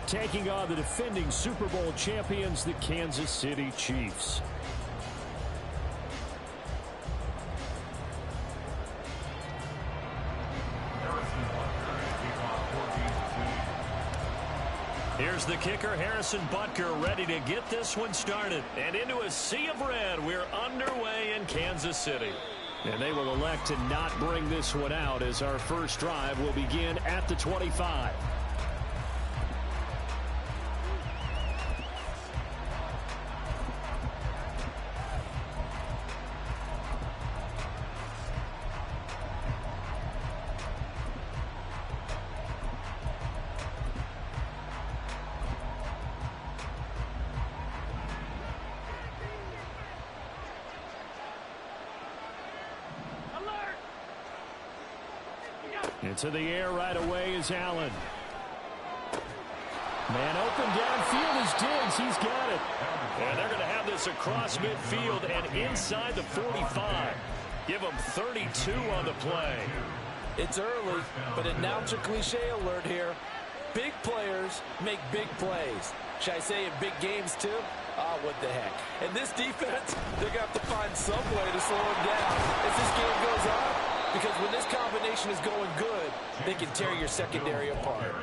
taking on the defending Super Bowl champions, the Kansas City Chiefs. Here's the kicker, Harrison Butker, ready to get this one started. And into a sea of red, we're underway in Kansas City. And they will elect to not bring this one out as our first drive will begin at the 25. Into the air right away is Allen. Man open downfield is Diggs. He's got it. And they're going to have this across midfield and inside the 45. Give them 32 on the play. It's early, but announcer cliche alert here. Big players make big plays. Should I say in big games too? Ah, what the heck. And this defense, they're going to have to find some way to slow them down as this game goes on. Because when this combination is going good, they can tear your secondary apart.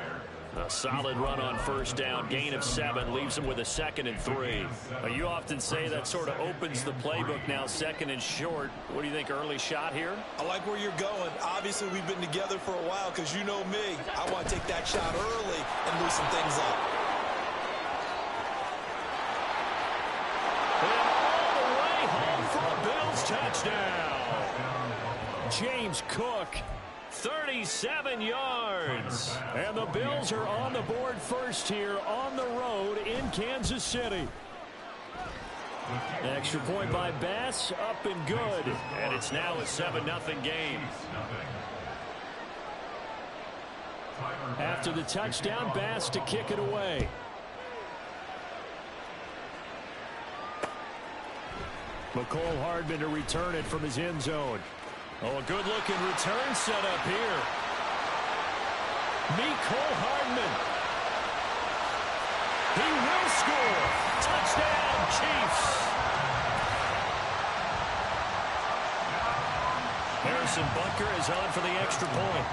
A solid run on first down. Gain of 7 leaves them with a 2nd and 3. You often say that sort of opens the playbook now, 2nd and short. What do you think, early shot here? I like where you're going. Obviously, we've been together for a while because you know me. I want to take that shot early and loosen things up. And all the way home for a Bills touchdown. James Cook, 37 yards. And the Bills are on the board first here on the road in Kansas City. Extra point by Bass, up and good. And it's now a 7-0 game. After the touchdown, Bass to kick it away. McCole Hardman to return it from his end zone. Oh, a good-looking return set up here. Mecole Hardman. He will score. Touchdown, Chiefs. Harrison Butker is on for the extra point.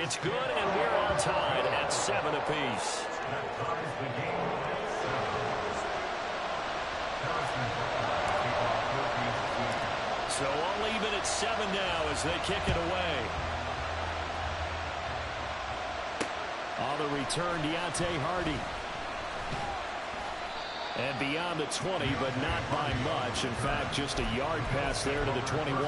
It's good, and we're all tied at 7 apiece. So all even at 7 now as they kick it away. On the return, Deontay Hardy. And beyond the 20, but not by much. In fact, just a yard pass there to the 21.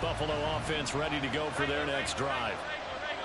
Buffalo offense ready to go for their next drive.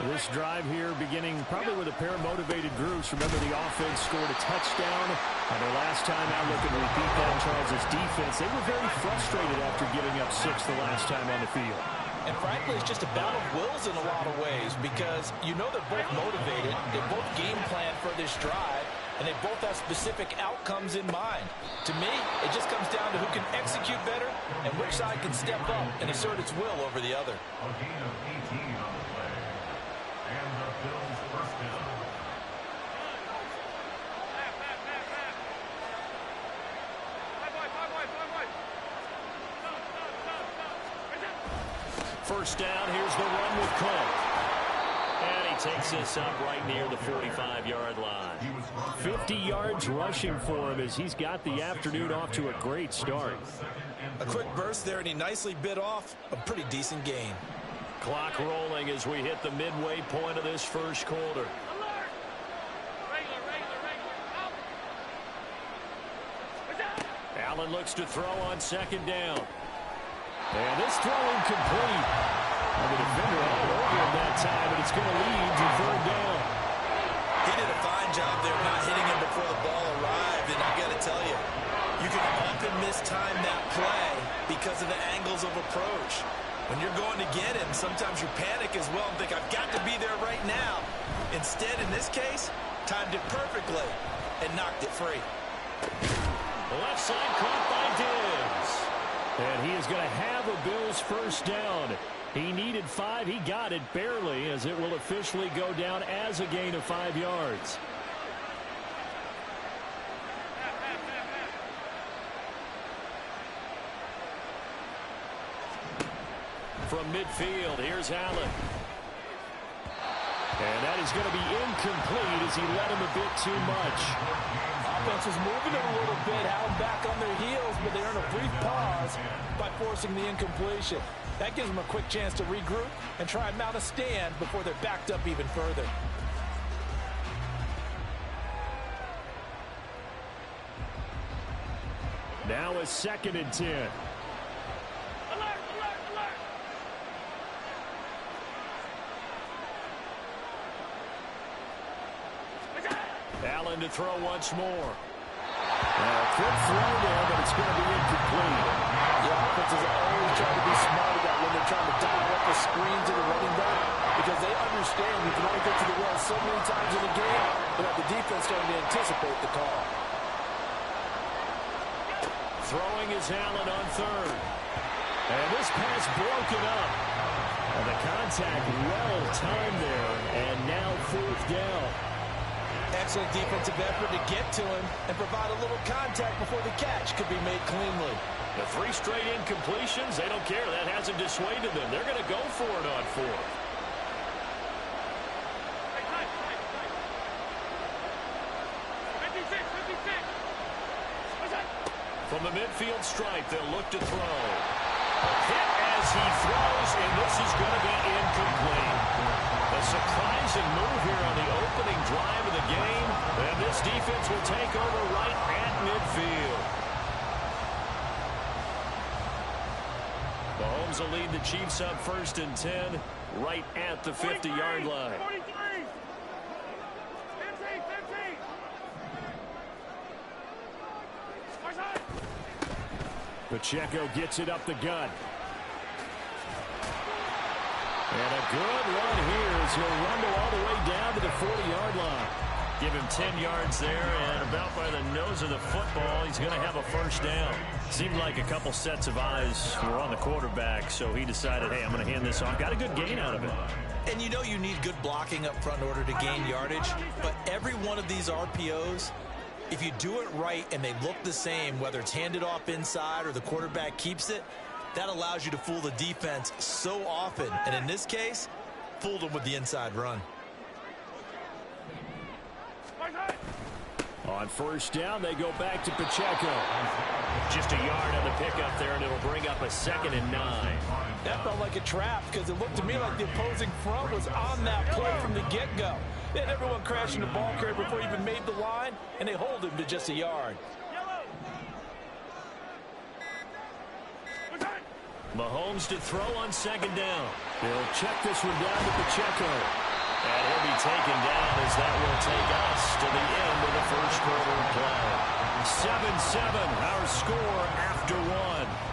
This drive here beginning probably with a pair of motivated groups. Remember, the offense scored a touchdown. And their last time out looking to repeat that, Charles' defense. They were very frustrated after giving up 6 the last time on the field. And frankly, it's just a battle of wills in a lot of ways because you know they're both motivated. They both game plan for this drive. And they both have specific outcomes in mind. To me, it just comes down to who can execute better and which side can step up and assert its will over the other. First down, here's the run with Cook. And he takes this up right near the 45-yard line. 50 yards rushing for him as he's got the afternoon off to a great start. A quick burst there, and he nicely bit off a pretty decent gain. Clock rolling as we hit the midway point of this first quarter. Allen looks to throw on second down. And this throw incomplete. And the defender all over him that time, and it's going to lead to third down. He did a fine job there not hitting him before the ball arrived, and I got to tell you, you can often mistime that play because of the angles of approach. When you're going to get him, sometimes you panic as well and think, I've got to be there right now. Instead, in this case, timed it perfectly and knocked it free. Left side caught by Diggs. And he is going to have a Bills first down. He needed 5. He got it barely, as it will officially go down as a gain of 5 yards. From midfield, here's Allen. And that is going to be incomplete as he led him a bit too much. Offense was moving it a little bit, Allen back on their heels, but they earn a brief pause by forcing the incompletion. That gives them a quick chance to regroup and try and mount a stand before they're backed up even further. Now a 2nd and 10. Allen to throw once more. Quick throw there, but it's going to be incomplete. The offenses are always trying to be smart about when they're trying to dial up the screen to the running back, because they understand you can only get to the well so many times in the game without the defense starting to anticipate the call. Throwing is Allen on 3rd. And this pass broken up. And the contact well timed there, and now 4th down. Excellent defensive effort to get to him and provide a little contact before the catch could be made cleanly. The 3 straight incompletions, they don't care. That hasn't dissuaded them. They're going to go for it on 4th. From the midfield stripe, they'll look to throw. A hit as he throws, and this is going to be incomplete. A surprising move here on the opening drive of the game, and this defense will take over right at midfield. Mahomes will lead the Chiefs up 1st and 10, right at the 50-yard line. 43. 15. Pacheco gets it up the gut. And a good run here as he'll run all the way down to the 40-yard line. Give him 10 yards there, and about by the nose of the football, he's going to have a first down. Seemed like a couple sets of eyes were on the quarterback, so he decided, hey, I'm going to hand this off. Got a good gain out of it. And you know you need good blocking up front in order to gain yardage, but every one of these RPOs, if you do it right and they look the same, whether it's handed off inside or the quarterback keeps it, that allows you to fool the defense so often. And in this case, fooled them with the inside run. On first down, they go back to Pacheco. Just a yard on the pickup there, and it'll bring up a 2nd and 9. That felt like a trap because it looked to me like the opposing front was on that play from the get-go. They had everyone crashing the ball carrier before he even made the line, and they hold him to just a yard. Mahomes to throw on 2nd down. He'll check this one down to Pacheco. And he'll be taken down as that will take us to the end of the first quarter of play. 7-7, our score after 1.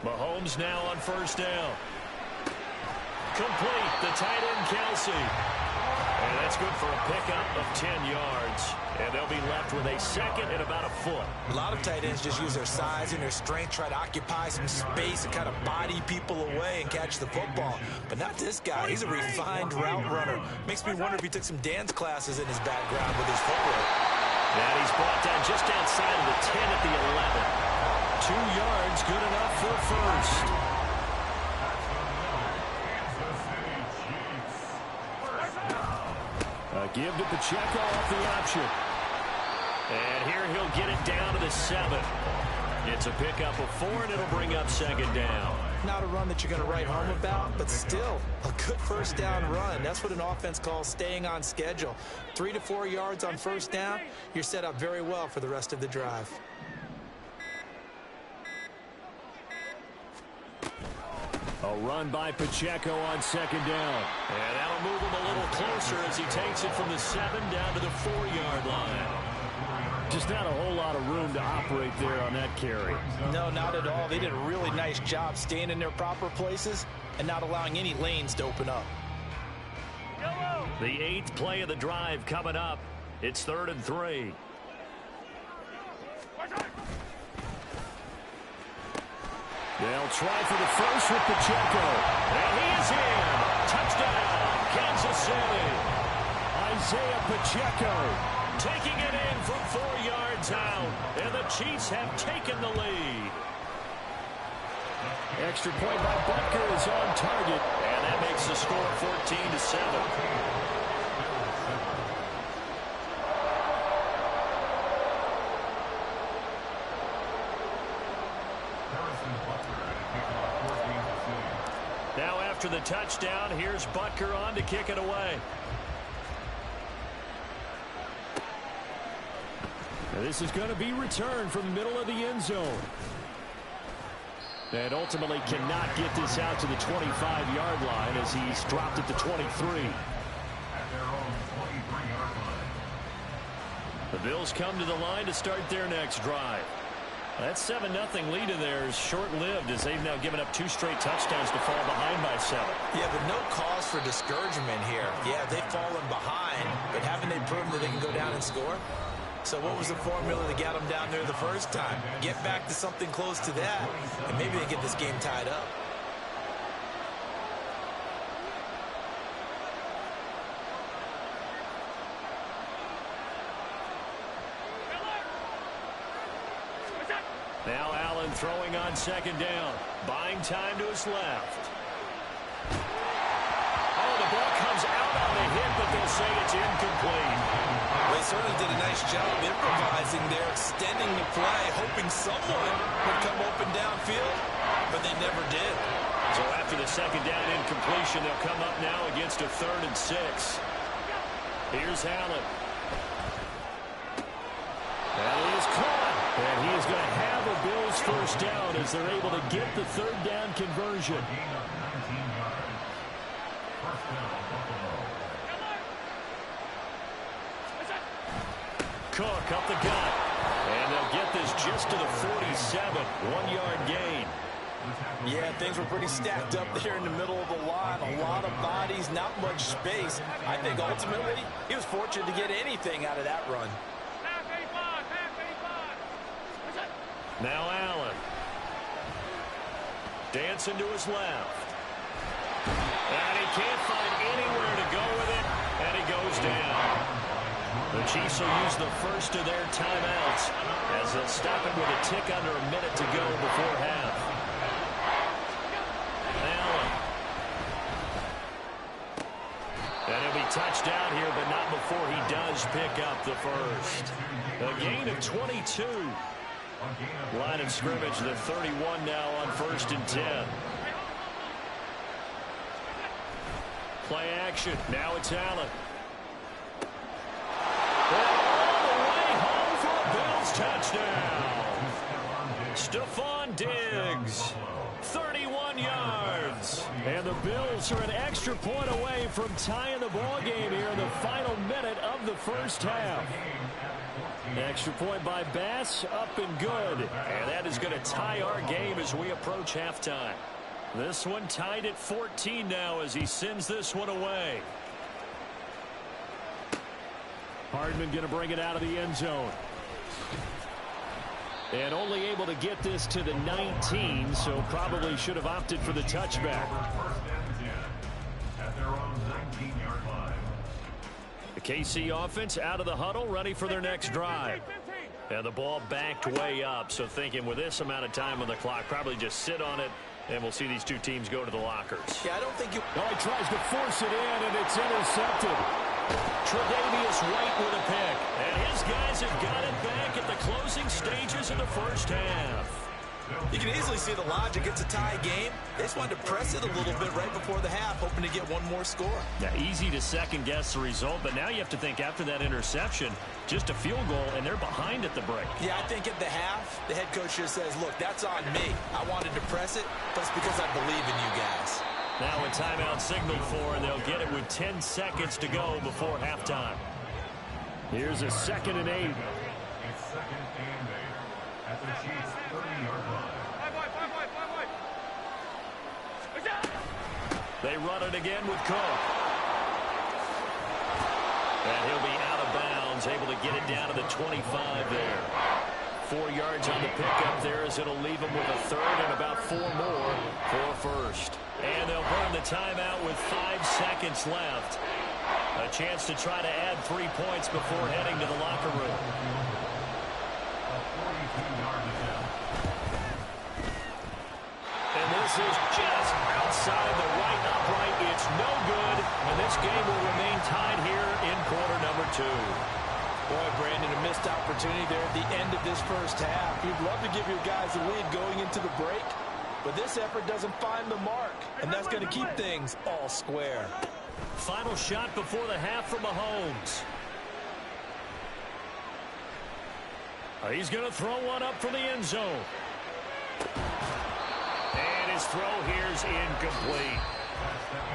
Mahomes now on first down. Complete, the tight end Kelsey. And that's good for a pickup of 10 yards. And they'll be left with a 2nd and about a foot. A lot of tight ends just use their size and their strength, try to occupy some space and kind of body people away and catch the football. But not this guy. He's a refined route runner. Makes me wonder if he took some dance classes in his background with his footwork. And he's brought down just outside of the 10 at the 11. 2 yards, good enough for first. A give to Pacheco off the option. And here he'll get it down to the 7. It's a pickup of 4, and it'll bring up 2nd down. not a run that you're going to write home about, but still a good first down run. That's what an offense calls staying on schedule. 3 to 4 yards on first down, you're set up very well for the rest of the drive. A run by Pacheco on second down. And that'll move him a little closer as he takes it from the 7 down to the 4-yard line. Just not a whole lot of room to operate there on that carry. No, not at all. They did a really nice job staying in their proper places and not allowing any lanes to open up. The 8th play of the drive coming up. It's 3rd and 3. They'll try for the first with Pacheco. And he is in. Touchdown, Kansas City. Isaiah Pacheco taking it in from 4 yards out. And the Chiefs have taken the lead. Extra point by Butker is on target. And that makes the score 14-7. Now after the touchdown, here's Butker on to kick it away. Now this is going to be returned from the middle of the end zone. And ultimately cannot get this out to the 25-yard line as he's dropped at the 23. The Bills come to the line to start their next drive. That 7-0 lead in there is short-lived as they've now given up 2 straight touchdowns to fall behind by 7. Yeah, but no cause for discouragement here. Yeah, they've fallen behind, but haven't they proven that they can go down and score? So what was the formula that got them down there the first time? Get back to something close to that, and maybe they get this game tied up. Now Allen throwing on second down. Buying time to his left. Oh, the ball comes out on the hit, but they'll say it's incomplete. They certainly did a nice job improvising there, extending the play, hoping someone would come open downfield, but they never did. So after the second down incompletion, they'll come up now against a 3rd and 6. Here's Allen. That is caught. And he is going to have a Bills first down as they're able to get the 3rd down conversion. Cook up the gut. And they'll get this just to the 47. 1-yard gain. Yeah, things were pretty stacked up there in the middle of the line. A lot of bodies, not much space. I think ultimately he was fortunate to get anything out of that run. Now Allen. Dancing to his left. And he can't find anywhere to go with it. And he goes down. The Chiefs will use the first of their timeouts as they'll stop it with a tick under a minute to go before half. Allen. And he'll be touched down here, but not before he does pick up the first. A gain of 22. Line of scrimmage, the 31 now on 1st and 10. Play action. Now it's Allen. All the way home for a Bills touchdown. Stephon Diggs. 31 yards. And the Bills are an extra point away from tying the ball game here in the final minute of the first half. Extra point by Bass, up and good. And that is going to tie our game as we approach halftime. This one tied at 14 now as he sends this one away. Hardman going to bring it out of the end zone. And only able to get this to the 19, so probably should have opted for the touchback. The KC offense out of the huddle, ready for their next drive. And the ball backed way up, so thinking with this amount of time on the clock, probably just sit on it, and we'll see these two teams go to the lockers. Yeah, I don't think you... Oh, he tries to force it in, and it's intercepted. Tre'Davious White with a pick. And his guys have got it back at the closing stages of the first half. You can easily see the logic. It's a tie game. They just wanted to press it a little bit right before the half, hoping to get one more score. Yeah, easy to second-guess the result, but now you have to think after that interception, just a field goal, and they're behind at the break. Yeah, I think at the half, the head coach just says, look, that's on me. I wanted to press it, but it's because I believe in you guys. Now a timeout signaled for, and they'll get it with 10 seconds to go before halftime. Here's a 2nd and 8. It's 2nd and 8 at the Chiefs' 30-yard line. They run it again with Cook. And he'll be out of bounds, able to get it down to the 25 there. 4 yards on the pickup there as it'll leave them with a 3rd and about 4 more for a 1st. And they'll burn the timeout with 5 seconds left. A chance to try to add 3 points before heading to the locker room. And this is just outside the right upright. It's no good, and this game will remain tied here in quarter number 2. Boy, Brandon, a missed opportunity there at the end of this first half. You'd love to give your guys a lead going into the break, but this effort doesn't find the mark, and that's going to keep things all square. Final shot before the half from Mahomes. He's going to throw one up from the end zone. And his throw here's incomplete.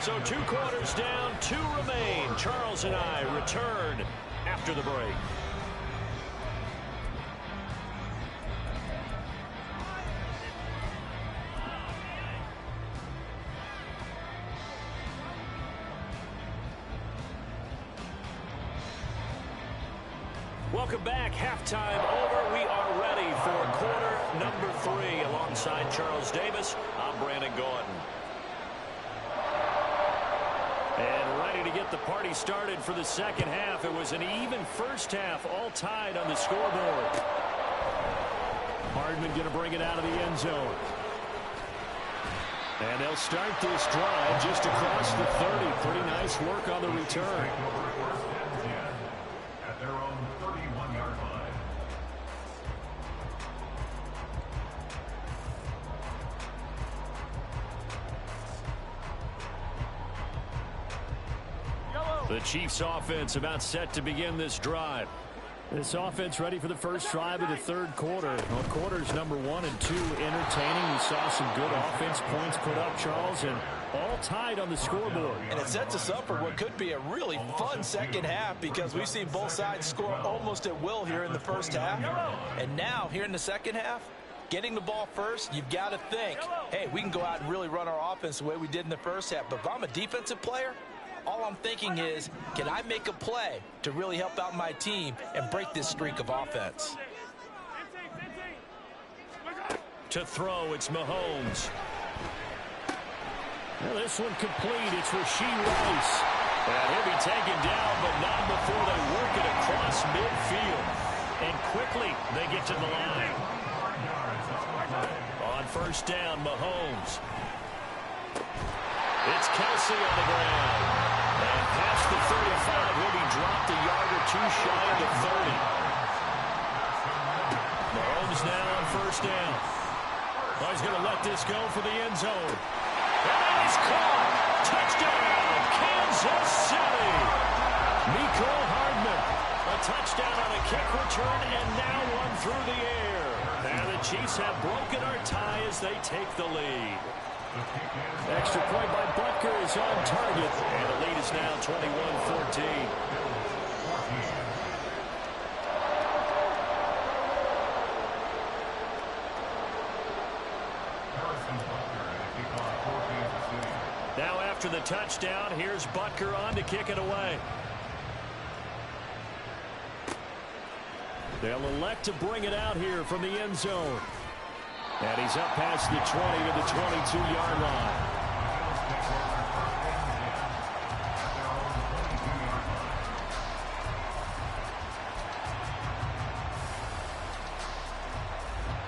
So 2 quarters down, 2 remain. Charles and I return after the break. Welcome back. Halftime over. We are ready for quarter number 3. Alongside Charles Davis, I'm Brandon Gaudin. And ready to get the party started for the second half. It was an even first half, all tied on the scoreboard. Hardman going to bring it out of the end zone. And they'll start this drive just across the 30. Pretty nice work on the return. At their own 31-yard line. The Chiefs offense about set to begin this drive. This offense ready for the first drive of the 3rd quarter. Well, quarters number 1 and 2 entertaining. We saw some good offense points put up, Charles, and all tied on the scoreboard. And it sets us up for what could be a really fun second half because we've seen both sides score almost at will here in the first half. And now, here in the second half, getting the ball first, you've got to think, hey, we can go out and really run our offense the way we did in the first half. But if I'm a defensive player, all I'm thinking is, can I make a play to really help out my team and break this streak of offense? To throw, it's Mahomes. Well, this one complete. It's Rashee Rice. And he'll be taken down, but not before they work it across midfield. And quickly, they get to the line. On first down, Mahomes. It's Kelsey on the ground. And past the 35, he'll be dropped a yard or 2 shy of the 30. Mahomes now on first down. Oh, he's going to let this go for the end zone. And he's caught. Touchdown, Kansas City. Mecole Hardman. A touchdown on a kick return and now one through the air. And the Chiefs have broken our tie as they take the lead. Extra point by Butker is on target. And the lead is now 21-14. Now after the touchdown, here's Butker on to kick it away. They'll elect to bring it out here from the end zone. And he's up past the 20 to the 22-yard line.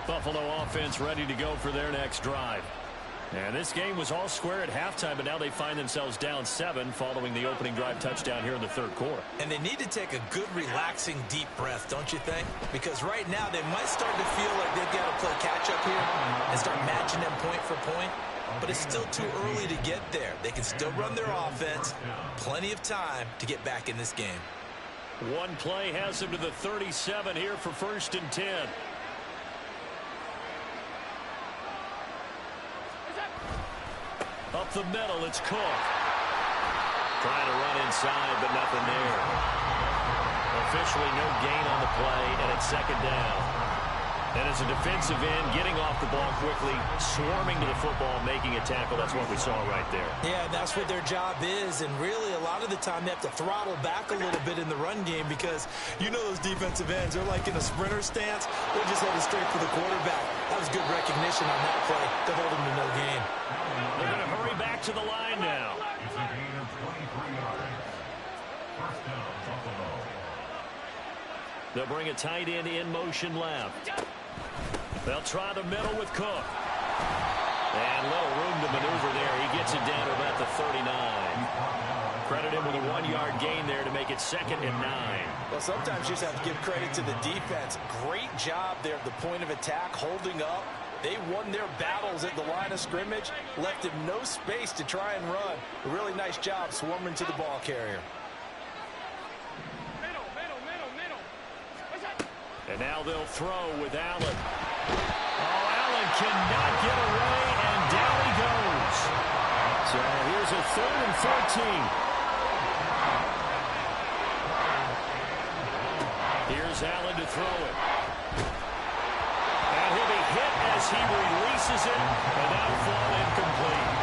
Buffalo offense ready to go for their next drive. And this game was all square at halftime, but now they find themselves down 7 following the opening drive touchdown here in the third quarter. And they need to take a good, relaxing, deep breath, don't you think? Because right now they might start to feel like they've got to play catch-up here and start matching them point for point. But it's still too early to get there. They can still run their offense. Plenty of time to get back in this game. One play has them to the 37 here for 1st and 10. Up the middle, it's Cook. Trying to run inside, but nothing there. Officially no gain on the play, and it's 2nd down. And as a defensive end, getting off the ball quickly, swarming to the football, making a tackle, that's what we saw right there. Yeah, that's what their job is, and really a lot of the time they have to throttle back a little bit in the run game because you know those defensive ends, they're like in a sprinter stance. They're just headed straight for the quarterback. That was good recognition on that play to hold him to no gain. They're going to hurry back to the line now. It's a gain of 23 yards. First down, Buffalo. They'll bring a tight end in motion left. They'll try the middle with Cook. And little room to maneuver there. He gets it down to about the 39. Credit him with a 1-yard gain there to make it 2nd and 9. Well, sometimes you just have to give credit to the defense. Great job there at the point of attack, holding up. They won their battles at the line of scrimmage, left him no space to try and run. A really nice job swarming to the ball carrier. And now they'll throw with Allen. Oh, Allen cannot get away, and down he goes. So here's a 3rd and 14. Here's Allen to throw it. And he'll be hit as he releases it, and outflown incomplete.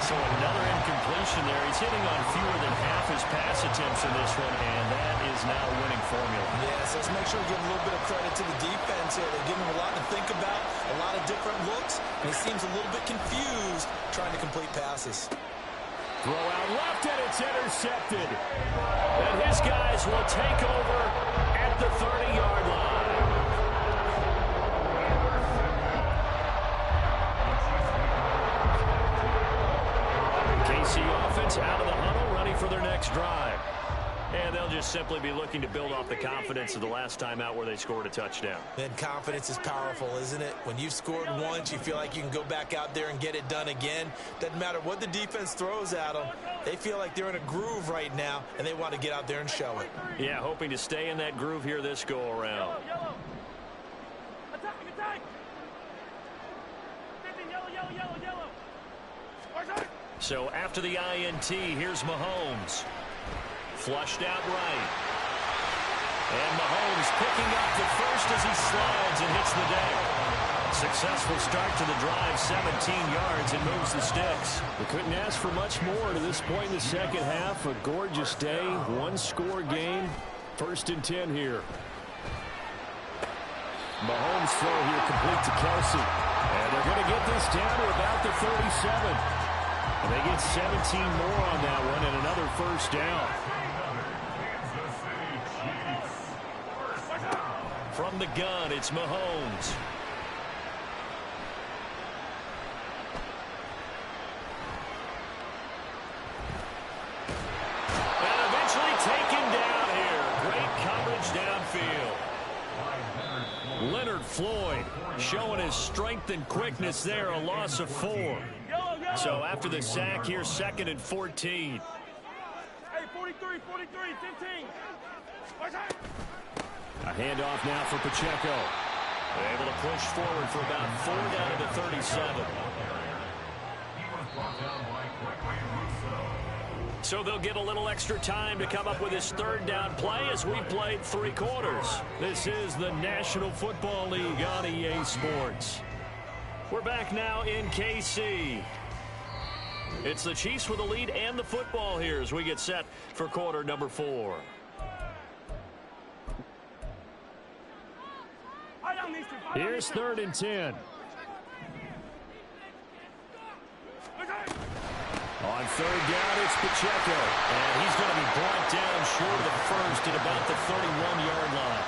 So another incompletion there. He's hitting on fewer than half his pass attempts in this one, and that is now a winning formula. Yes, let's make sure we give a little bit of credit to the defense here. They're giving him a lot to think about, a lot of different looks, and he seems a little bit confused trying to complete passes. Throw out left, and it's intercepted. And his guys will take over at the 30-yard line. KC offense out of the huddle, ready for their next drive. And they'll just simply be looking to build off the confidence of the last time out where they scored a touchdown. And confidence is powerful, isn't it? When you've scored once, you feel like you can go back out there and get it done again. Doesn't matter what the defense throws at them. They feel like they're in a groove right now, and they want to get out there and show it. Yeah, hoping to stay in that groove here this go-around. Yellow. Attack, attack. 15, yellow. So after the INT, here's Mahomes. Flushed out right. And Mahomes picking up the first as he slides and hits the deck. Successful start to the drive, 17 yards, and moves the sticks. We couldn't ask for much more to this point in the second half. A gorgeous day, one-score game. 1st and 10 here. Mahomes throw here complete to Kelsey. And they're going to get this down to about the 37. And they get 17 more on that one and another 1st down. From the gun, it's Mahomes. And eventually taken down here. Great coverage downfield. Leonard Floyd showing his strength and quickness there, a loss of 4. So after the sack, here's 2nd and 14. Hey, 43, 15. A handoff now for Pacheco. They're able to push forward for about 4 down to the 37. So they'll get a little extra time to come up with his 3rd down play as we played 3 quarters. This is the National Football League on EA Sports. We're back now in KC. It's the Chiefs with the lead and the football here as we get set for quarter number 4. Here's 3rd and 10. On 3rd down, it's Pacheco. And he's going to be brought down short of the first at about the 31-yard line.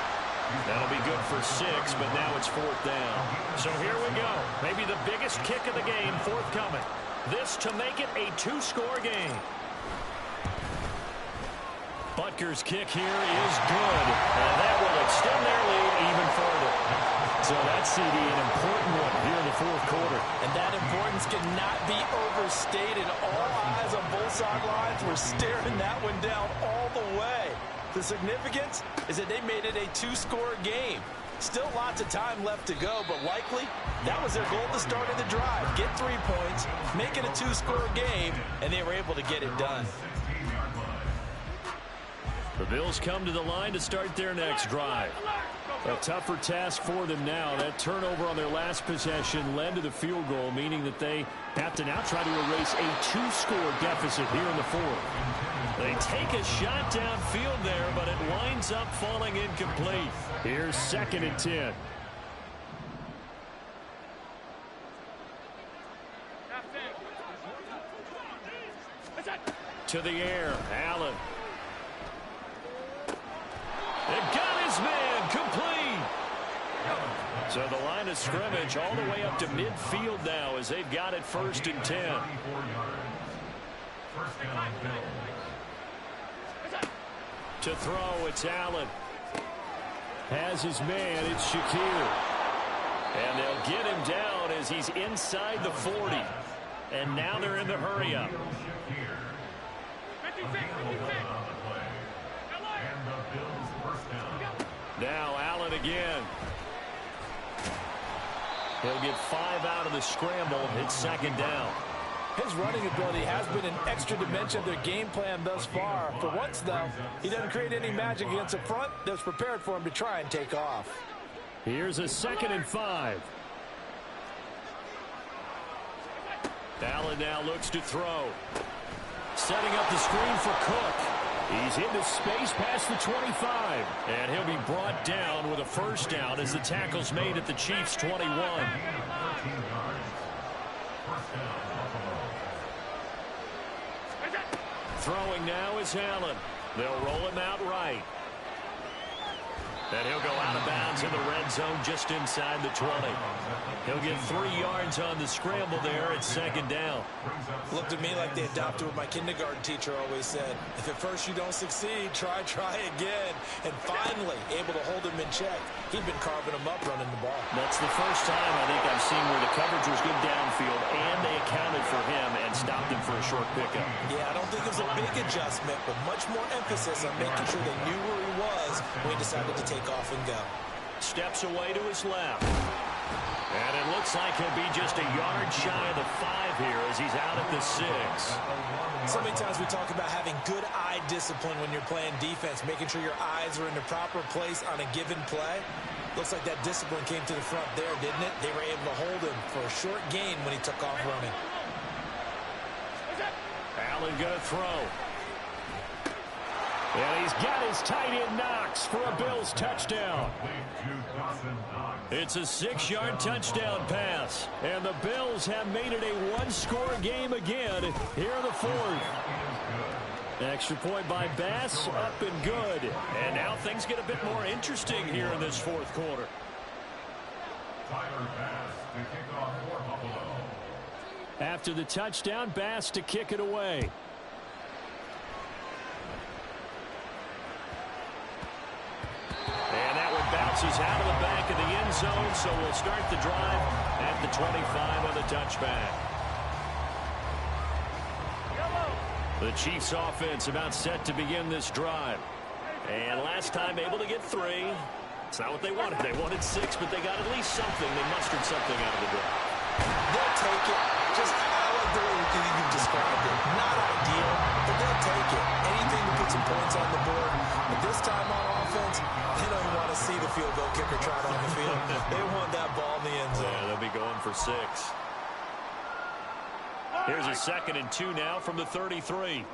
That'll be good for 6, but now it's 4th down. So here we go. Maybe the biggest kick of the game forthcoming. This to make it a 2-score game. Butker's kick here is good, and that will extend their lead even further. So that's CD, an important one here in the 4th quarter. And that importance cannot be overstated. All eyes on both sidelines were staring that one down all the way. The significance is that they made it a 2-score game. Still lots of time left to go, but likely that was their goal at the start of the drive. Get 3 points, make it a 2-score game, and they were able to get it done. The Bills come to the line to start their next drive. A tougher task for them now. That turnover on their last possession led to the field goal, meaning that they have to now try to erase a 2-score deficit here in the 4th. They take a shot downfield there, but it winds up falling incomplete. Here's 2nd and 10. To the air, Allen. It got his man complete. So the line of scrimmage all the way up to midfield now as they've got it 1st and 10. To throw, it's Allen. Has his man, it's Shakir. And they'll get him down as he's inside the 40. And now they're in the hurry-up. Now Allen again. He'll get 5 out of the scramble. It's 2nd down. His running ability has been an extra dimension of their game plan thus far. For once, though, he doesn't create any magic against the front that's prepared for him to try and take off. Here's a 2nd and 5. Allen now looks to throw. Setting up the screen for Cook. He's into space past the 25. And he'll be brought down with a 1st down as the tackle's made at the Chiefs' 21. Throwing now is Allen. They'll roll him out right. And he'll go out of bounds in the red zone just inside the 20. He'll get 3 yards on the scramble there at 2nd down. Looked to me like they adopted what my kindergarten teacher always said. If at first you don't succeed, try again. And finally, able to hold him in check. He'd been carving him up running the ball. That's the first time I think I've seen where the coverage was good downfield and they accounted for him and stopped him for a short pickup. Yeah, I don't think it was a big adjustment, but much more emphasis on making sure they knew where he was when he decided to take off and go. Steps away to his left. And it looks like he'll be just a yard shy of the 5 here as he's out at the 6. So many times we talk about having good eye discipline when you're playing defense, making sure your eyes are in the proper place on a given play. Looks like that discipline came to the front there, didn't it? They were able to hold him for a short gain when he took off running. Allen gonna throw. And he's got his tight end Knox for a Bills touchdown. It's a 6-yard touchdown pass. And the Bills have made it a 1-score game again here in the 4th. Extra point by Bass, up and good. And now things get a bit more interesting here in this 4th quarter. After the touchdown, Bass to kick it away. And that one bounces out of the back of the end zone, so we'll start the drive at the 25 on the touchback. The Chiefs offense about set to begin this drive. And last time able to get 3. It's not what they wanted. They wanted 6, but they got at least something. They mustered something out of the drive. They'll take it. Just I like the way you described it. Not ideal, but they'll take it. Anything to put some points on the board. But this time on offense, they don't want to see the field goal kicker trot on the field. They want that ball in the end zone. Yeah, they'll be going for 6. Here's a 2nd and 2 now from the 33.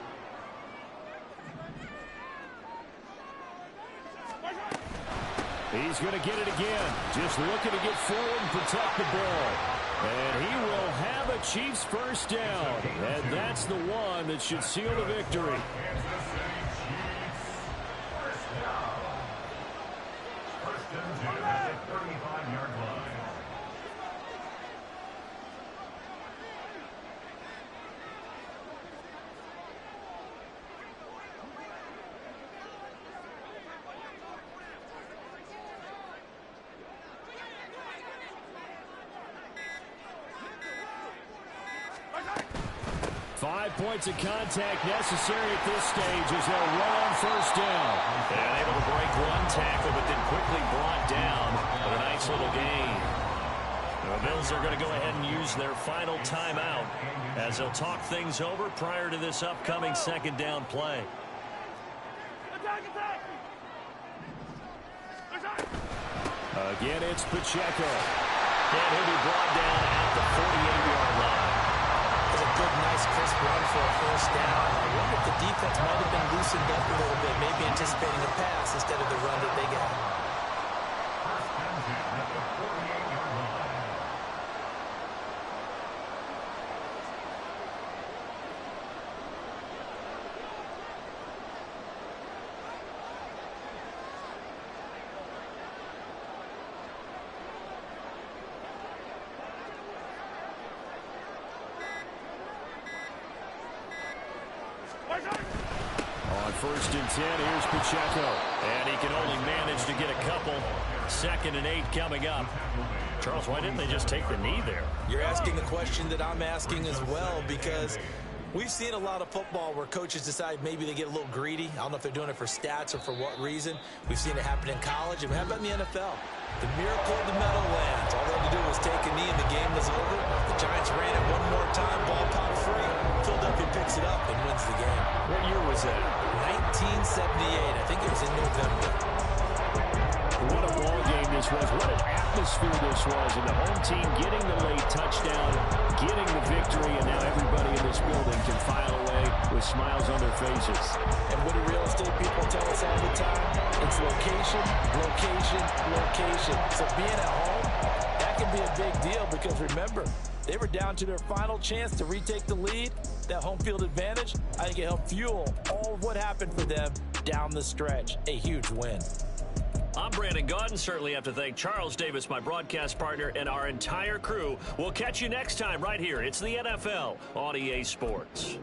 He's going to get it again. Just looking to get forward and protect the ball. And he will have a Chiefs 1st down. And that's the one that should seal the victory. points of contact necessary at this stage as they'll run on first down. And able to break one tackle, but then quickly brought down. But a nice little gain. The Bills are going to go ahead and use their final timeout as they'll talk things over prior to this upcoming second down play. Attack, attack! Again, it's Pacheco. And he'll be brought down at the 48-yard line. That's a good, nice, crisp run for a first down. I wonder if the defense might have been loosened up a little bit, maybe anticipating a pass instead of the run that they got. On first and 10, here's Pacheco. And he can only manage to get a couple. 2nd and 8 coming up. Charles, why didn't they just take the knee there? You're asking a question that I'm asking as well, because we've seen a lot of football where coaches decide maybe they get a little greedy. I don't know if they're doing it for stats or for what reason. We've seen it happen in college. And how about in the NFL? The miracle of the Meadowlands. All they had to do was take a knee and the game was over. The Giants ran it one more time. Ball popped free. Philadelphia picks it up and wins the game. What year was that? 1978. I think it was in November. What a ball game this was. What an atmosphere this was. And the home team getting the late touchdown, getting the victory, and now everybody in this building can file away with smiles on their faces. And what do real estate people tell us all the time? It's location, location, location. So being at home, that can be a big deal because remember, they were down to their final chance to retake the lead. That home field advantage, I think it helped fuel all of what happened for them down the stretch. A huge win. I'm Brandon Gaudin. Certainly have to thank Charles Davis, my broadcast partner, and our entire crew. We'll catch you next time right here. It's the NFL on EA Sports.